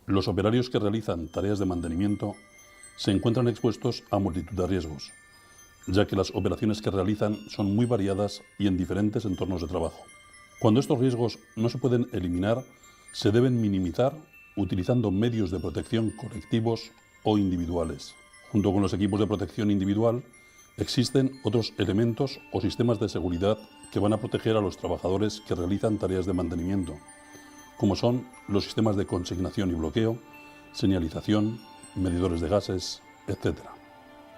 Los operarios que realizan tareas de mantenimiento se encuentran expuestos a multitud de riesgos, ya que las operaciones que realizan son muy variadas y en diferentes entornos de trabajo. Cuando estos riesgos no se pueden eliminar, se deben minimizar utilizando medios de protección colectivos o individuales. Junto con los equipos de protección individual, existen otros elementos o sistemas de seguridad que van a proteger a los trabajadores que realizan tareas de mantenimiento, como son los sistemas de consignación y bloqueo, señalización, medidores de gases, etc.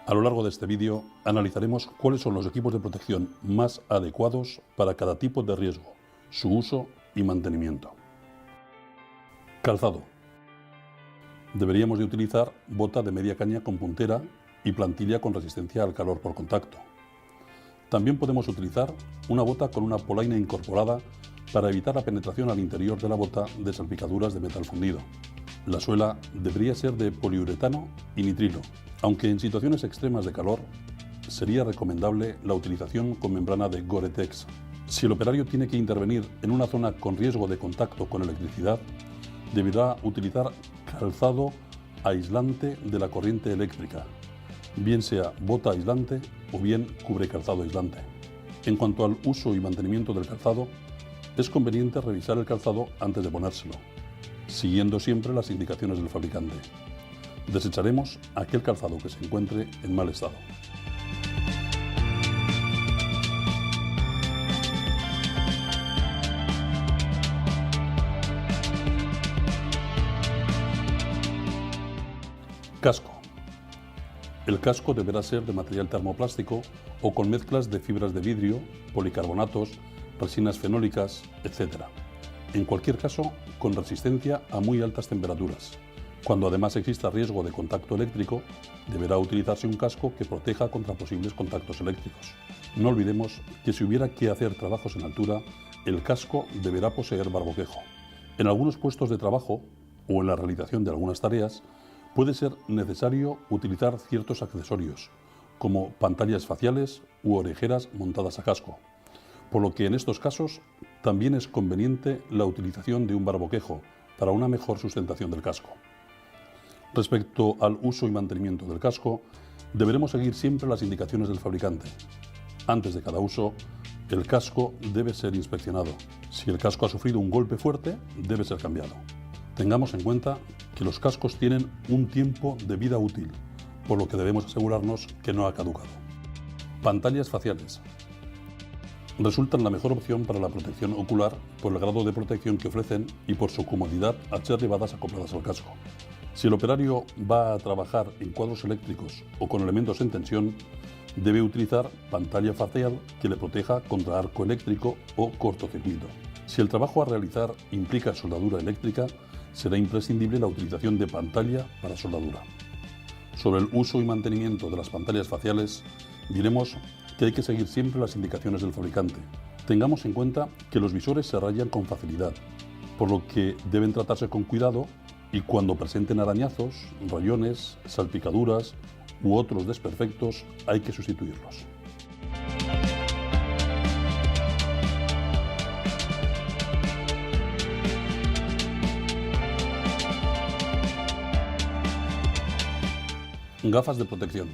A lo largo de este vídeo analizaremos cuáles son los equipos de protección más adecuados para cada tipo de riesgo, su uso y mantenimiento. Calzado. Deberíamos de utilizar bota de media caña con puntera y plantilla con resistencia al calor por contacto. También podemos utilizar una bota con una polaina incorporada para evitar la penetración al interior de la bota de salpicaduras de metal fundido. La suela debería ser de poliuretano y nitrilo, aunque en situaciones extremas de calor sería recomendable la utilización con membrana de Gore-Tex. Si el operario tiene que intervenir en una zona con riesgo de contacto con electricidad, deberá utilizar calzado aislante de la corriente eléctrica, bien sea bota aislante o bien cubre calzado aislante. En cuanto al uso y mantenimiento del calzado, es conveniente revisar el calzado antes de ponérselo, siguiendo siempre las indicaciones del fabricante. Desecharemos aquel calzado que se encuentre en mal estado. Casco. El casco deberá ser de material termoplástico o con mezclas de fibras de vidrio, policarbonatos, resinas fenólicas, etc. En cualquier caso, con resistencia a muy altas temperaturas. Cuando además exista riesgo de contacto eléctrico, deberá utilizarse un casco que proteja contra posibles contactos eléctricos. No olvidemos que si hubiera que hacer trabajos en altura, el casco deberá poseer barboquejo. En algunos puestos de trabajo o en la realización de algunas tareas, puede ser necesario utilizar ciertos accesorios, como pantallas faciales u orejeras montadas a casco, por lo que en estos casos también es conveniente la utilización de un barboquejo para una mejor sustentación del casco. Respecto al uso y mantenimiento del casco, deberemos seguir siempre las indicaciones del fabricante. Antes de cada uso, el casco debe ser inspeccionado. Si el casco ha sufrido un golpe fuerte, debe ser cambiado. Tengamos en cuenta que los cascos tienen un tiempo de vida útil, por lo que debemos asegurarnos que no ha caducado. Pantallas faciales. Resultan la mejor opción para la protección ocular por el grado de protección que ofrecen y por su comodidad al ser llevadas acopladas al casco. Si el operario va a trabajar en cuadros eléctricos o con elementos en tensión, debe utilizar pantalla facial que le proteja contra arco eléctrico o cortocircuito. Si el trabajo a realizar implica soldadura eléctrica, será imprescindible la utilización de pantalla para soldadura. Sobre el uso y mantenimiento de las pantallas faciales, diremos que hay que seguir siempre las indicaciones del fabricante. Tengamos en cuenta que los visores se rayan con facilidad, por lo que deben tratarse con cuidado y cuando presenten arañazos, rayones, salpicaduras u otros desperfectos, hay que sustituirlos. Gafas de protección.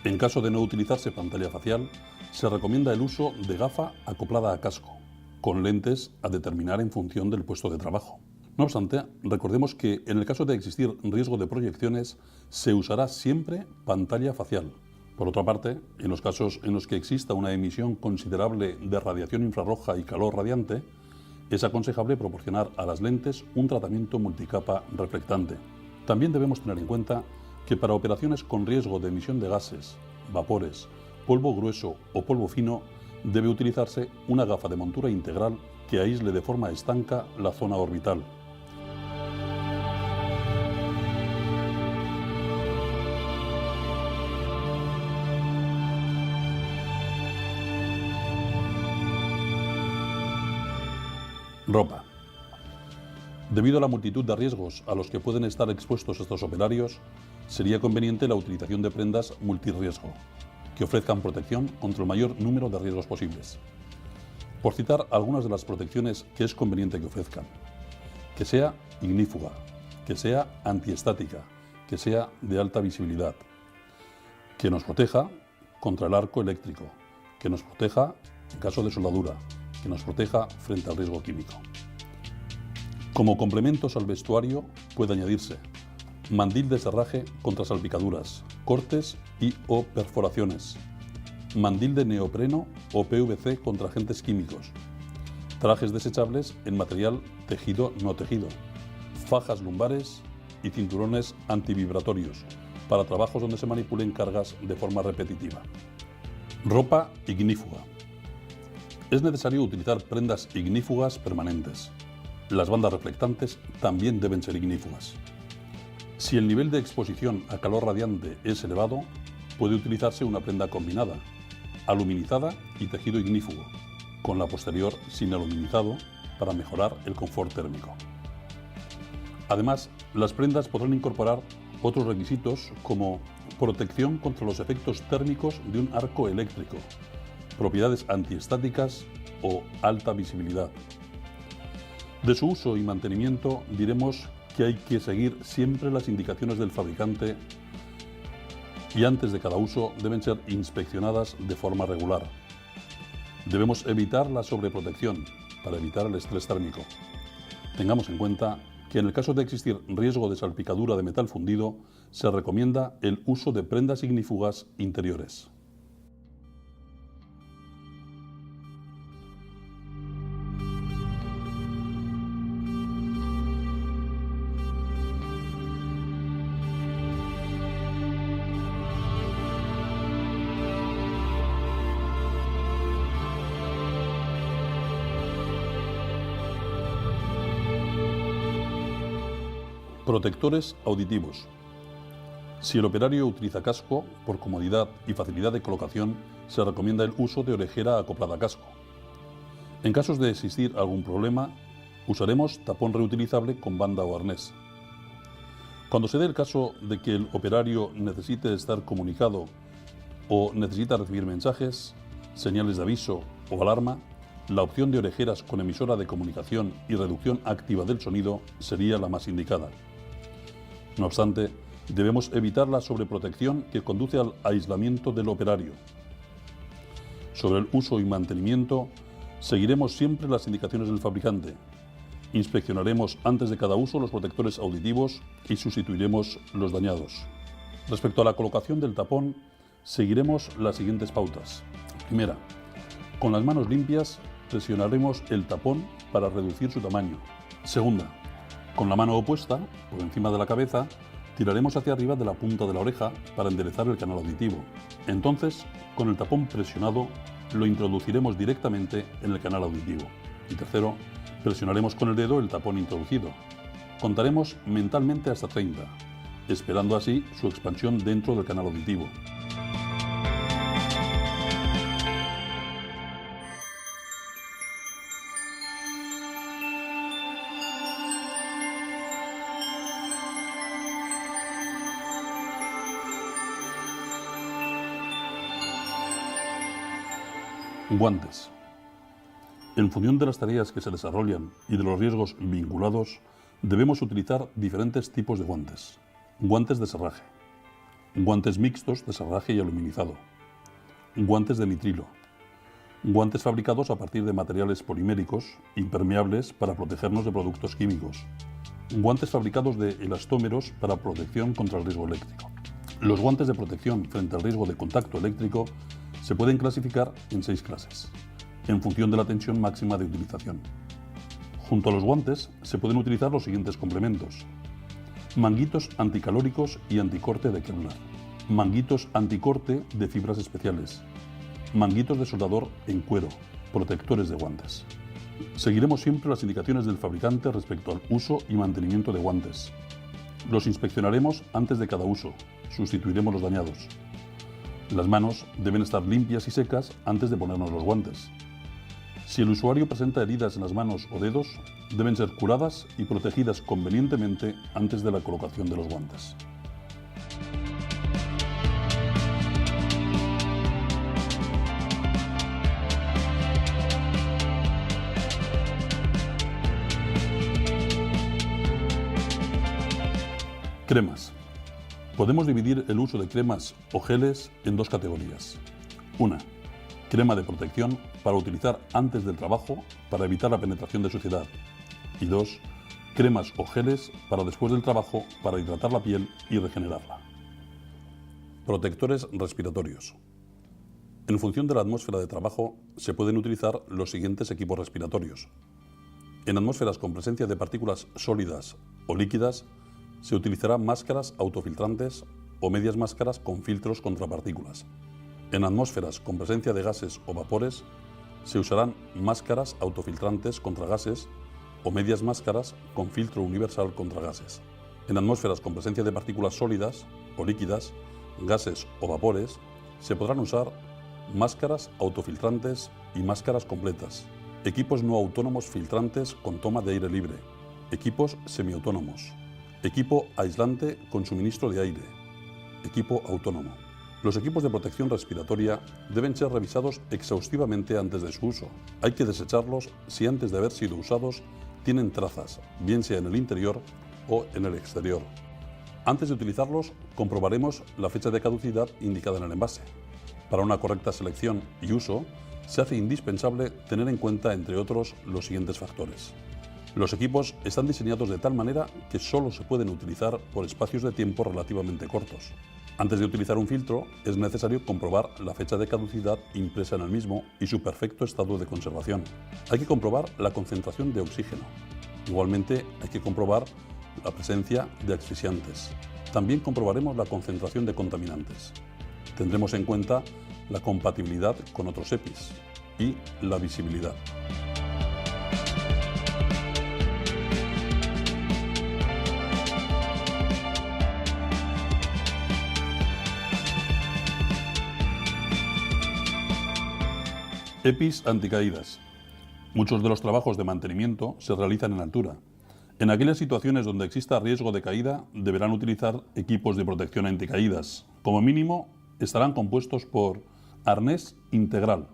En caso de no utilizarse pantalla facial, se recomienda el uso de gafa acoplada a casco, con lentes a determinar en función del puesto de trabajo. No obstante, recordemos que en el caso de existir riesgo de proyecciones, se usará siempre pantalla facial. Por otra parte, en los casos en los que exista una emisión considerable de radiación infrarroja y calor radiante, es aconsejable proporcionar a las lentes un tratamiento multicapa reflectante. También debemos tener en cuenta que para operaciones con riesgo de emisión de gases, vapores, polvo grueso o polvo fino, debe utilizarse una gafa de montura integral que aísle de forma estanca la zona orbital. Ropa. Debido a la multitud de riesgos a los que pueden estar expuestos estos operarios, sería conveniente la utilización de prendas multirriesgo, que ofrezcan protección contra el mayor número de riesgos posibles. Por citar algunas de las protecciones que es conveniente que ofrezcan: que sea ignífuga, que sea antiestática, que sea de alta visibilidad, que nos proteja contra el arco eléctrico, que nos proteja en caso de soldadura, que nos proteja frente al riesgo químico. Como complementos al vestuario puede añadirse mandil de serraje contra salpicaduras, cortes y o perforaciones, mandil de neopreno o PVC contra agentes químicos, trajes desechables en material tejido no tejido, fajas lumbares y cinturones antivibratorios para trabajos donde se manipulen cargas de forma repetitiva. Ropa ignífuga. Es necesario utilizar prendas ignífugas permanentes. Las bandas reflectantes también deben ser ignífugas. Si el nivel de exposición a calor radiante es elevado, puede utilizarse una prenda combinada, aluminizada y tejido ignífugo, con la posterior sin aluminizado para mejorar el confort térmico. Además, las prendas podrán incorporar otros requisitos como protección contra los efectos térmicos de un arco eléctrico, propiedades antiestáticas o alta visibilidad. De su uso y mantenimiento diremos que hay que seguir siempre las indicaciones del fabricante y antes de cada uso deben ser inspeccionadas de forma regular. Debemos evitar la sobreprotección para evitar el estrés térmico. Tengamos en cuenta que en el caso de existir riesgo de salpicadura de metal fundido, se recomienda el uso de prendas ignífugas interiores. Protectores auditivos. Si el operario utiliza casco, por comodidad y facilidad de colocación, se recomienda el uso de orejera acoplada a casco. En casos de existir algún problema, usaremos tapón reutilizable con banda o arnés. Cuando se dé el caso de que el operario necesite estar comunicado o necesita recibir mensajes, señales de aviso o alarma, la opción de orejeras con emisora de comunicación y reducción activa del sonido sería la más indicada. No obstante, debemos evitar la sobreprotección que conduce al aislamiento del operario. Sobre el uso y mantenimiento, seguiremos siempre las indicaciones del fabricante. Inspeccionaremos antes de cada uso los protectores auditivos y sustituiremos los dañados. Respecto a la colocación del tapón, seguiremos las siguientes pautas. Primera, con las manos limpias presionaremos el tapón para reducir su tamaño. Segunda, con la mano opuesta, por encima de la cabeza, tiraremos hacia arriba de la punta de la oreja para enderezar el canal auditivo. Entonces, con el tapón presionado, lo introduciremos directamente en el canal auditivo. Y tercero, presionaremos con el dedo el tapón introducido. Contaremos mentalmente hasta 30, esperando así su expansión dentro del canal auditivo. Guantes. En función de las tareas que se desarrollan y de los riesgos vinculados, debemos utilizar diferentes tipos de guantes. Guantes de serraje, guantes mixtos de serraje y aluminizado, guantes de nitrilo, guantes fabricados a partir de materiales poliméricos impermeables para protegernos de productos químicos, guantes fabricados de elastómeros para protección contra el riesgo eléctrico. Los guantes de protección frente al riesgo de contacto eléctrico se pueden clasificar en 6 clases, en función de la tensión máxima de utilización. Junto a los guantes se pueden utilizar los siguientes complementos: manguitos anticalóricos y anticorte de Kevlar, manguitos anticorte de fibras especiales, manguitos de soldador en cuero, protectores de guantes. Seguiremos siempre las indicaciones del fabricante respecto al uso y mantenimiento de guantes. Los inspeccionaremos antes de cada uso, sustituiremos los dañados. Las manos deben estar limpias y secas antes de ponernos los guantes. Si el usuario presenta heridas en las manos o dedos, deben ser curadas y protegidas convenientemente antes de la colocación de los guantes. Cremas. Podemos dividir el uso de cremas o geles en dos categorías. Una, crema de protección para utilizar antes del trabajo para evitar la penetración de suciedad. Y dos, cremas o geles para después del trabajo para hidratar la piel y regenerarla. Protectores respiratorios. En función de la atmósfera de trabajo se pueden utilizar los siguientes equipos respiratorios. En atmósferas con presencia de partículas sólidas o líquidas se utilizarán máscaras autofiltrantes o medias máscaras con filtros contra partículas. En atmósferas con presencia de gases o vapores se usarán máscaras autofiltrantes contra gases o medias máscaras con filtro universal contra gases. En atmósferas con presencia de partículas sólidas o líquidas, gases o vapores, se podrán usar máscaras autofiltrantes y máscaras completas, equipos no autónomos filtrantes con toma de aire libre, equipos semiautónomos, equipo aislante con suministro de aire, equipo autónomo. Los equipos de protección respiratoria deben ser revisados exhaustivamente antes de su uso. Hay que desecharlos si antes de haber sido usados tienen trazas, bien sea en el interior o en el exterior. Antes de utilizarlos, comprobaremos la fecha de caducidad indicada en el envase. Para una correcta selección y uso, se hace indispensable tener en cuenta, entre otros, los siguientes factores. Los equipos están diseñados de tal manera que solo se pueden utilizar por espacios de tiempo relativamente cortos. Antes de utilizar un filtro, es necesario comprobar la fecha de caducidad impresa en el mismo y su perfecto estado de conservación. Hay que comprobar la concentración de oxígeno. Igualmente, hay que comprobar la presencia de asfixiantes. También comprobaremos la concentración de contaminantes. Tendremos en cuenta la compatibilidad con otros EPIs y la visibilidad. EPIs anticaídas. Muchos de los trabajos de mantenimiento se realizan en altura. En aquellas situaciones donde exista riesgo de caída, deberán utilizar equipos de protección anticaídas. Como mínimo, estarán compuestos por arnés integral.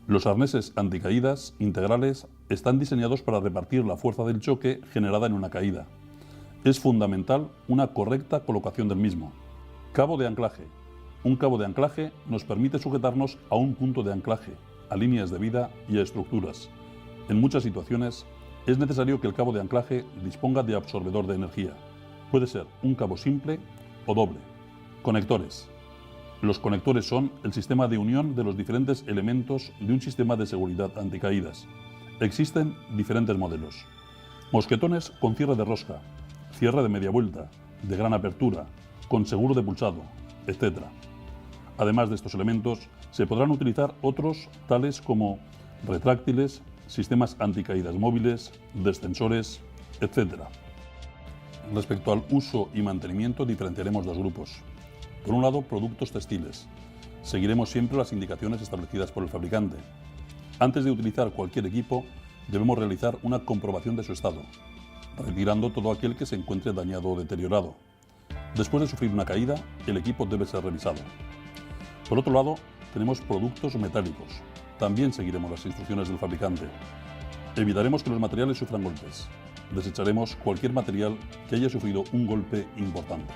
Los arneses anticaídas integrales están diseñados para repartir la fuerza del choque generada en una caída. Es fundamental una correcta colocación del mismo. Cabo de anclaje. Un cabo de anclaje nos permite sujetarnos a un punto de anclaje, a líneas de vida y a estructuras. En muchas situaciones es necesario que el cabo de anclaje disponga de absorbedor de energía. Puede ser un cabo simple o doble. Conectores. Los conectores son el sistema de unión de los diferentes elementos de un sistema de seguridad anticaídas. Existen diferentes modelos. Mosquetones con cierre de rosca, cierre de media vuelta, de gran apertura, con seguro de pulsado, etc. Además de estos elementos, se podrán utilizar otros tales como retráctiles, sistemas anticaídas móviles, descensores, etc. Respecto al uso y mantenimiento, diferenciaremos dos grupos. Por un lado, productos textiles. Seguiremos siempre las indicaciones establecidas por el fabricante. Antes de utilizar cualquier equipo, debemos realizar una comprobación de su estado, retirando todo aquel que se encuentre dañado o deteriorado. Después de sufrir una caída, el equipo debe ser revisado. Por otro lado, tenemos productos metálicos. También seguiremos las instrucciones del fabricante. Evitaremos que los materiales sufran golpes. Desecharemos cualquier material que haya sufrido un golpe importante.